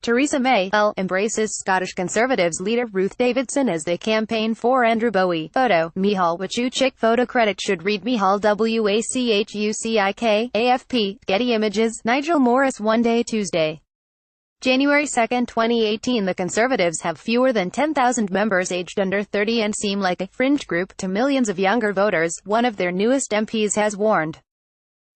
Theresa May embraces Scottish Conservatives leader Ruth Davidson as they campaign for Andrew Bowie. Photo, Michal Wachucik. Photo credit should read Michal Wachucik, AFP, Getty Images. Nigel Morris. One Day Tuesday, January 2, 2018. The Conservatives have fewer than 10,000 members aged under 30 and seem like a fringe group to millions of younger voters, one of their newest MPs has warned.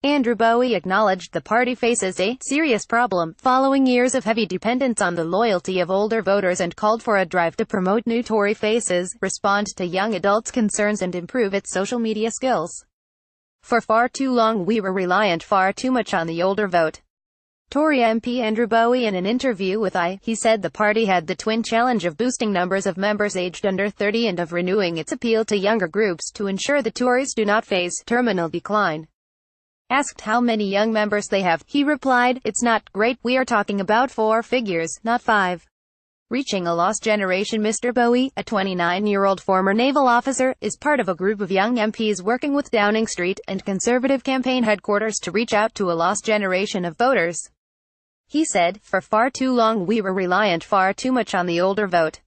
Andrew Bowie acknowledged the party faces a serious problem following years of heavy dependence on the loyalty of older voters and called for a drive to promote new Tory faces, respond to young adults' concerns and improve its social media skills. For far too long we were reliant far too much on the older vote. Tory MP Andrew Bowie in an interview with he said the party had the twin challenge of boosting numbers of members aged under 30 and of renewing its appeal to younger groups to ensure the Tories do not face terminal decline. Asked how many young members they have, he replied, "It's not great, we are talking about 4 figures, not 5. Reaching a lost generation." Mr. Bowie, a 29-year-old former naval officer, is part of a group of young MPs working with Downing Street and Conservative campaign headquarters to reach out to a lost generation of voters. He said, "For far too long we were reliant far too much on the older vote.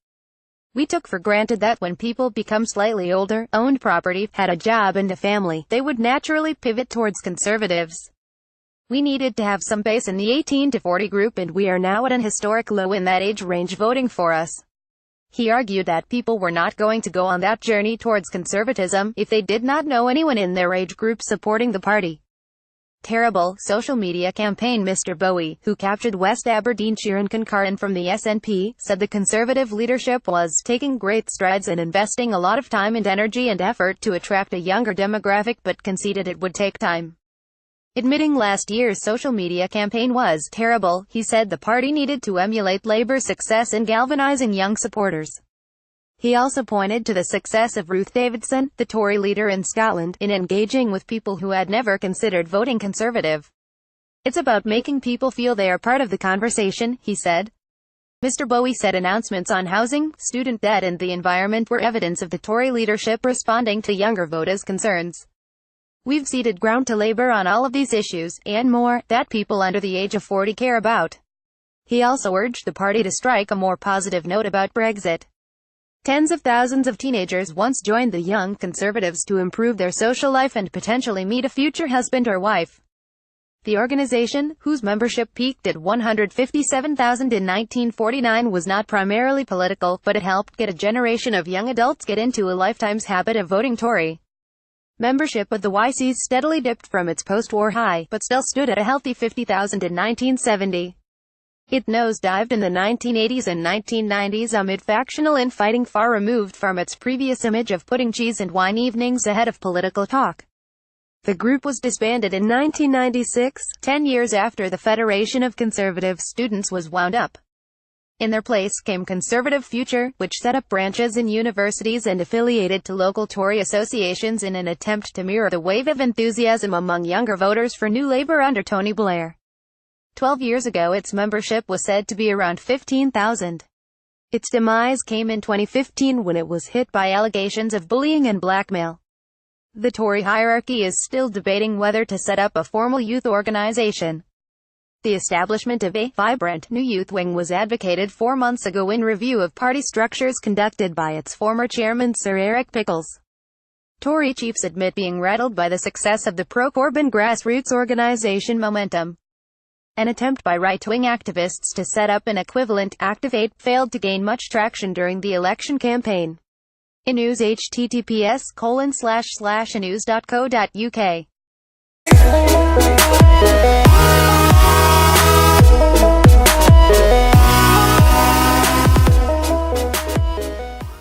We took for granted that when people become slightly older, owned property, had a job and a family, they would naturally pivot towards Conservatives. We needed to have some base in the 18 to 40 group and we are now at an historic low in that age range voting for us." He argued that people were not going to go on that journey towards conservatism if they did not know anyone in their age group supporting the party. Terrible social media campaign. Mr. Bowie, who captured West Aberdeenshire and Kincardine from the SNP, said the Conservative leadership was taking great strides and investing a lot of time and energy and effort to attract a younger demographic but conceded it would take time. Admitting last year's social media campaign was terrible, he said the party needed to emulate Labour's success in galvanising young supporters. He also pointed to the success of Ruth Davidson, the Tory leader in Scotland, in engaging with people who had never considered voting Conservative. "It's about making people feel they are part of the conversation," he said. Mr. Bowie said announcements on housing, student debt and the environment were evidence of the Tory leadership responding to younger voters' concerns. "We've ceded ground to Labour on all of these issues, and more, that people under the age of 40 care about." He also urged the party to strike a more positive note about Brexit. Tens of thousands of teenagers once joined the Young Conservatives to improve their social life and potentially meet a future husband or wife. The organization, whose membership peaked at 157,000 in 1949, was not primarily political, but it helped get a generation of young adults get into a lifetime's habit of voting Tory. Membership of the YCs steadily dipped from its post-war high, but still stood at a healthy 50,000 in 1970. It nosedived in the 1980s and 1990s amid factional infighting far removed from its previous image of putting cheese and wine evenings ahead of political talk. The group was disbanded in 1996, 10 years after the Federation of Conservative Students was wound up. In their place came Conservative Future, which set up branches in universities and affiliated to local Tory associations in an attempt to mirror the wave of enthusiasm among younger voters for New Labour under Tony Blair. 12 years ago its membership was said to be around 15,000. Its demise came in 2015 when it was hit by allegations of bullying and blackmail. The Tory hierarchy is still debating whether to set up a formal youth organisation. The establishment of a vibrant new youth wing was advocated 4 months ago in review of party structures conducted by its former chairman Sir Eric Pickles. Tory chiefs admit being rattled by the success of the pro-Corbyn grassroots organisation Momentum. An attempt by right-wing activists to set up an equivalent Activate failed to gain much traction during the election campaign. In news https://news.co.uk